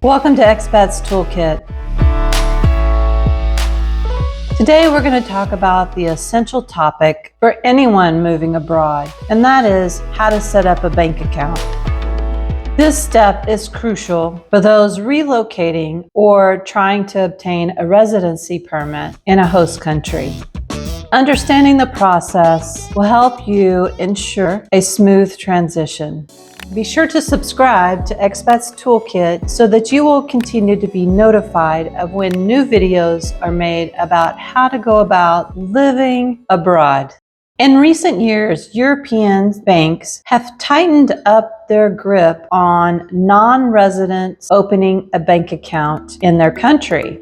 Welcome to Expats Toolkit. Today we're going to talk about the essential topic for anyone moving abroad, and that is how to set up a bank account. This step is crucial for those relocating or trying to obtain a residency permit in a host country. Understanding the process will help you ensure a smooth transition. Be sure to subscribe to Expats Toolkit so that you will continue to be notified of when new videos are made about how to go about living abroad. In recent years, European banks have tightened up their grip on non-residents opening a bank account in their country.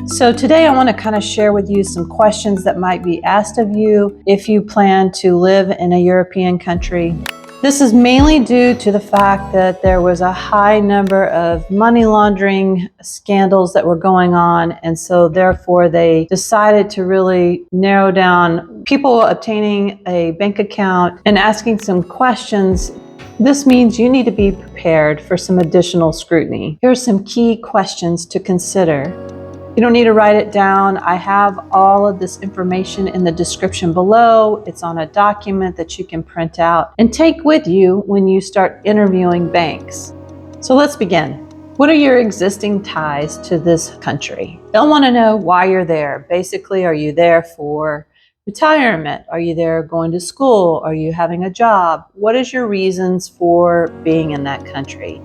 So today I want to kind of share with you some questions that might be asked of you if you plan to live in a European country. This is mainly due to the fact that there was a high number of money laundering scandals that were going on, and so therefore they decided to really narrow down people obtaining a bank account and asking some questions. This means you need to be prepared for some additional scrutiny. Here are some key questions to consider. You don't need to write it down. I have all of this information in the description below. It's on a document that you can print out and take with you when you start interviewing banks. So let's begin. What are your existing ties to this country? They'll want to know why you're there. Basically, are you there for retirement? Are you there going to school? Are you having a job? What is your reasons for being in that country?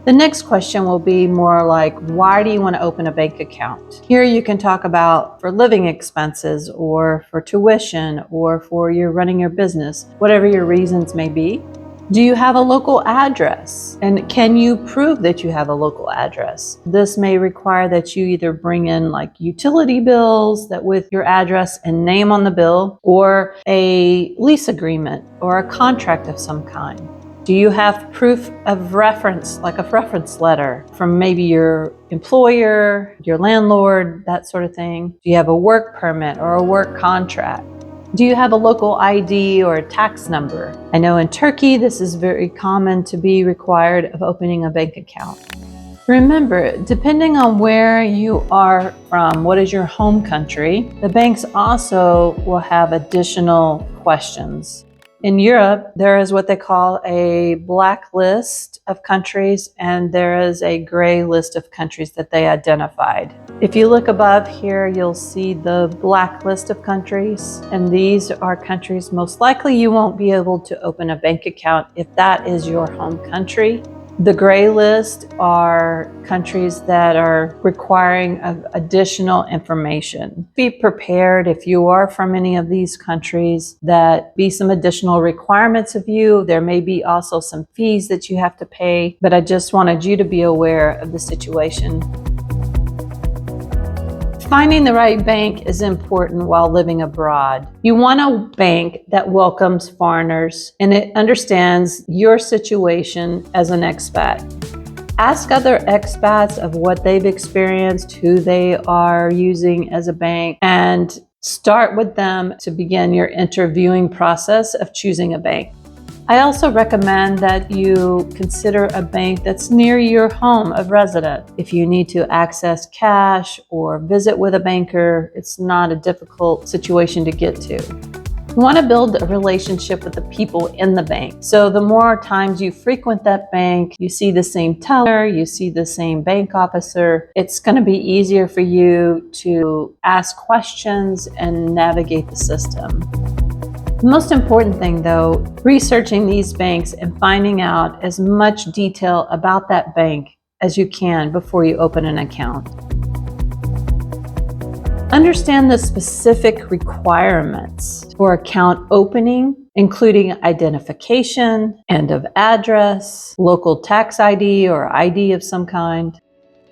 The next question will be more like, why do you want to open a bank account? Here you can talk about for living expenses or for tuition or for your running your business, whatever your reasons may be. Do you have a local address? And can you prove that you have a local address? This may require that you either bring in like utility bills that with your address and name on the bill, or a lease agreement or a contract of some kind. Do you have proof of reference, like a reference letter from maybe your employer, your landlord, that sort of thing? Do you have a work permit or a work contract? Do you have a local ID or a tax number? I know in Turkey, this is very common to be required of opening a bank account. Remember, depending on where you are from, what is your home country, the banks also will have additional questions. In Europe, there is what they call a black list of countries, and there is a gray list of countries that they identified. If you look above here, you'll see the black list of countries, and these are countries most likely you won't be able to open a bank account if that is your home country. The gray list are countries that are requiring additional information. Be prepared if you are from any of these countries that be some additional requirements of you. There may be also some fees that you have to pay, but I just wanted you to be aware of the situation. Finding the right bank is important while living abroad. You want a bank that welcomes foreigners and it understands your situation as an expat. Ask other expats of what they've experienced, who they are using as a bank, and start with them to begin your interviewing process of choosing a bank. I also recommend that you consider a bank that's near your home of residence. If you need to access cash or visit with a banker, it's not a difficult situation to get to. You want to build a relationship with the people in the bank. So the more times you frequent that bank, you see the same teller, you see the same bank officer, it's going to be easier for you to ask questions and navigate the system. The most important thing though, researching these banks and finding out as much detail about that bank as you can before you open an account. Understand the specific requirements for account opening, including identification, end of address, local tax ID or ID of some kind.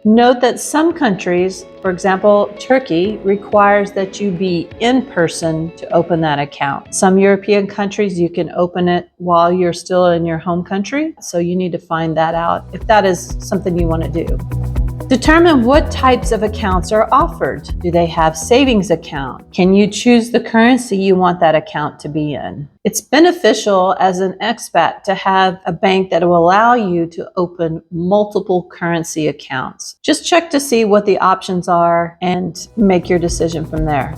Note that some countries, for example, Turkey, requires that you be in person to open that account. Some European countries, you can open it while you're still in your home country. So you need to find that out if that is something you want to do. Determine what types of accounts are offered. Do they have savings account? Can you choose the currency you want that account to be in? It's beneficial as an expat to have a bank that will allow you to open multiple currency accounts. Just check to see what the options are and make your decision from there.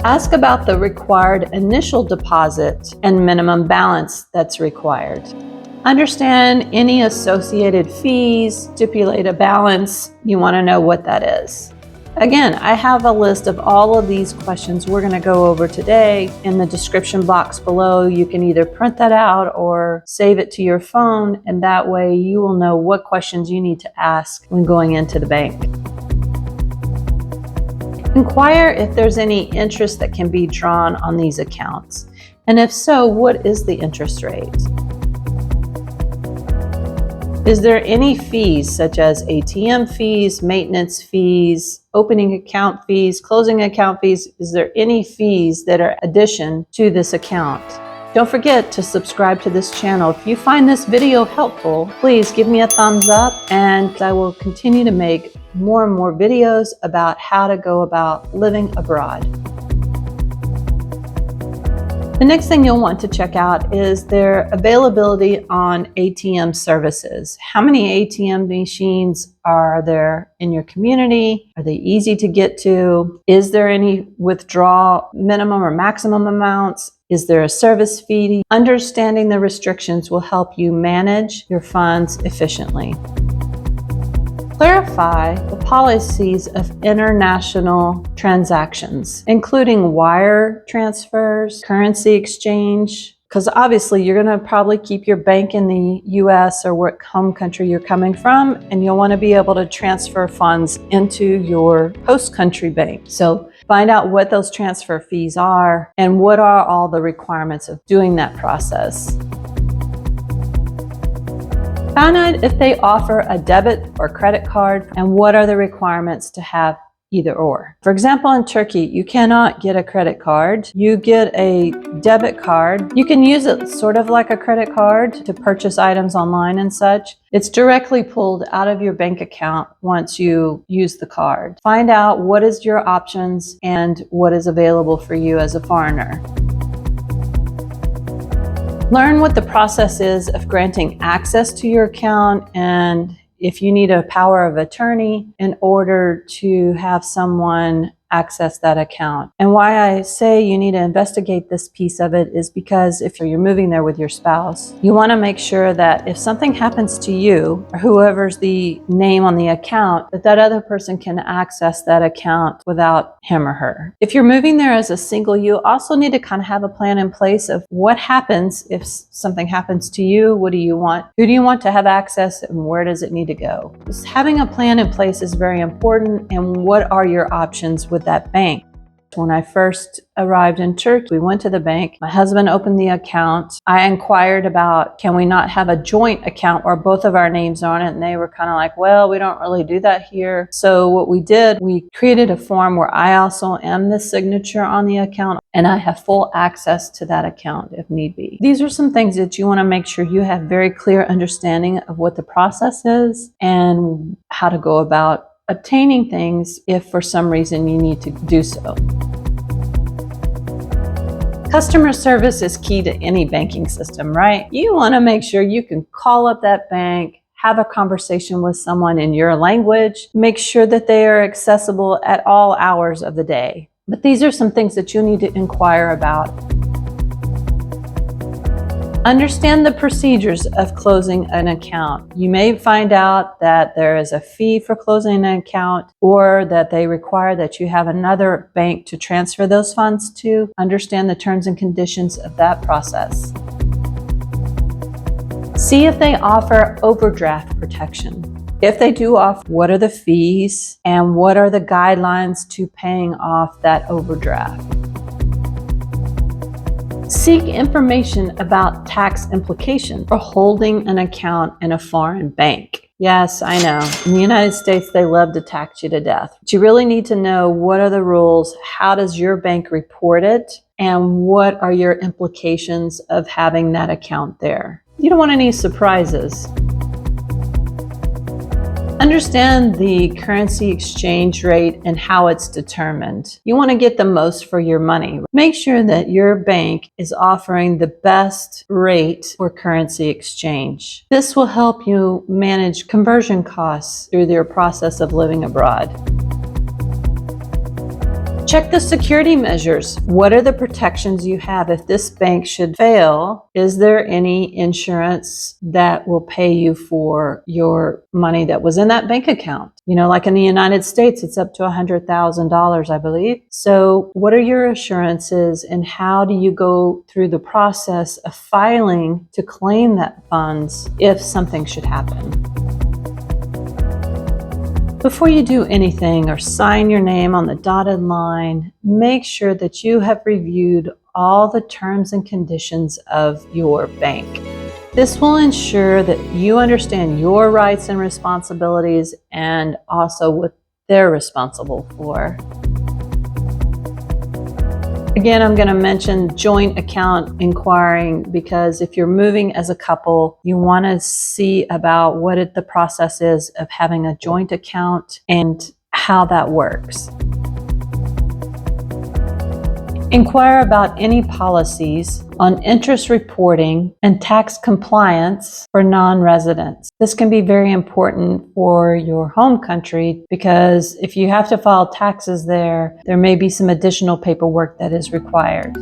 Ask about the required initial deposit and minimum balance that's required. Understand any associated fees, stipulate a balance. You want to know what that is. Again, I have a list of all of these questions we're going to go over today in the description box below. You can either print that out or save it to your phone, and that way you will know what questions you need to ask when going into the bank. Inquire if there's any interest that can be drawn on these accounts, and if so, what is the interest rate? Is there any fees such as ATM fees, maintenance fees, opening account fees, closing account fees? Is there any fees that are addition to this account? Don't forget to subscribe to this channel. If you find this video helpful, please give me a thumbs up, and I will continue to make more and more videos about how to go about living abroad. The next thing you'll want to check out is their availability on ATM services. How many ATM machines are there in your community? Are they easy to get to? Is there any withdrawal minimum or maximum amounts? Is there a service fee? Understanding the restrictions will help you manage your funds efficiently. Clarify the policies of international transactions, including wire transfers, currency exchange, because obviously you're going to probably keep your bank in the US or what home country you're coming from, and you'll want to be able to transfer funds into your host country bank. So find out what those transfer fees are and what are all the requirements of doing that process. Find out if they offer a debit or credit card and what are the requirements to have either or. For example, in Turkey, you cannot get a credit card. You get a debit card. You can use it sort of like a credit card to purchase items online and such. It's directly pulled out of your bank account once you use the card. Find out what is your options and what is available for you as a foreigner. Learn what the process is of granting access to your account and if you need a power of attorney in order to have someone access that account. And why I say you need to investigate this piece of it is because if you're moving there with your spouse, you want to make sure that if something happens to you or whoever's the name on the account, that that other person can access that account without him or her. If you're moving there as a single, you also need to kind of have a plan in place of what happens if something happens to you. What do you want? Who do you want to have access and where does it need to go? Just having a plan in place is very important. And what are your options with that bank? When I first arrived in Turkey, we went to the bank. My husband opened the account. I inquired about, can we not have a joint account where both of our names are on it? And they were kind of like, well, we don't really do that here. So what we did, we created a form where I also am the signature on the account and I have full access to that account if need be. These are some things that you want to make sure you have very clear understanding of what the process is and how to go about obtaining things if for some reason you need to do so. Customer service is key to any banking system, right? You want to make sure you can call up that bank, have a conversation with someone in your language, make sure that they are accessible at all hours of the day. But these are some things that you need to inquire about. Understand the procedures of closing an account. You may find out that there is a fee for closing an account or that they require that you have another bank to transfer those funds to. Understand the terms and conditions of that process. See if they offer overdraft protection. If they do offer, what are the fees and what are the guidelines to paying off that overdraft? Seek information about tax implications for holding an account in a foreign bank. Yes, I know. In the United States, they love to tax you to death. But you really need to know what are the rules, how does your bank report it, and what are your implications of having that account there. You don't want any surprises. Understand the currency exchange rate and how it's determined. You want to get the most for your money. Make sure that your bank is offering the best rate for currency exchange. This will help you manage conversion costs through your process of living abroad. Check the security measures. What are the protections you have if this bank should fail? Is there any insurance that will pay you for your money that was in that bank account? You know, like in the United States, it's up to $100,000, I believe. So what are your assurances and how do you go through the process of filing to claim that funds if something should happen? Before you do anything or sign your name on the dotted line, make sure that you have reviewed all the terms and conditions of your bank. This will ensure that you understand your rights and responsibilities and also what they're responsible for. Again, I'm going to mention joint account inquiring because if you're moving as a couple, you want to see about what the process is of having a joint account and how that works. Inquire about any policies on interest reporting and tax compliance for non-residents. This can be very important for your home country because if you have to file taxes there may be some additional paperwork that is required.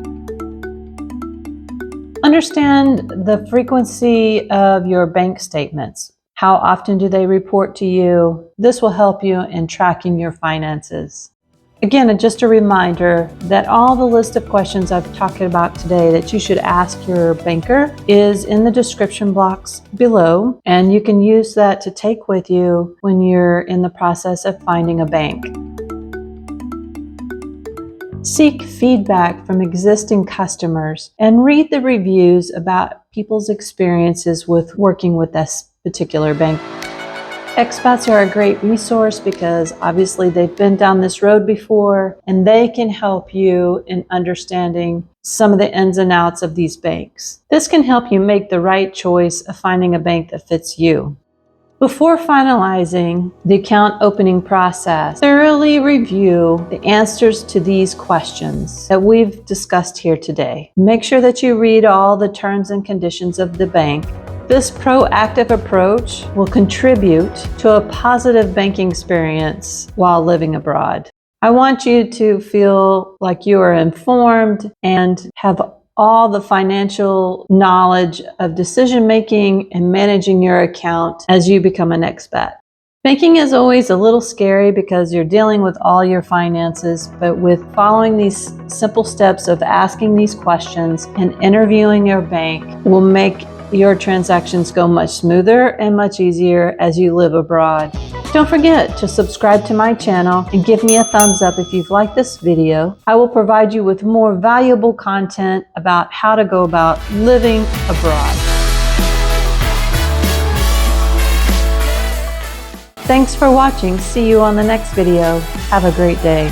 Understand the frequency of your bank statements. How often do they report to you? This will help you in tracking your finances. Again, just a reminder that all the list of questions I've talked about today that you should ask your banker is in the description box below, and you can use that to take with you when you're in the process of finding a bank. Seek feedback from existing customers and read the reviews about people's experiences with working with this particular bank. Expats are a great resource because obviously they've been down this road before and they can help you in understanding some of the ins and outs of these banks. This can help you make the right choice of finding a bank that fits you. Before finalizing the account opening process, thoroughly review the answers to these questions that we've discussed here today. Make sure that you read all the terms and conditions of the bank. This proactive approach will contribute to a positive banking experience while living abroad. I want you to feel like you are informed and have all the financial knowledge of decision-making and managing your account as you become an expat. Banking is always a little scary because you're dealing with all your finances, but with following these simple steps of asking these questions and interviewing your bank will make your transactions go much smoother and much easier as you live abroad. Don't forget to subscribe to my channel and give me a thumbs up if you've liked this video. I will provide you with more valuable content about how to go about living abroad. Thanks for watching. See you on the next video. Have a great day.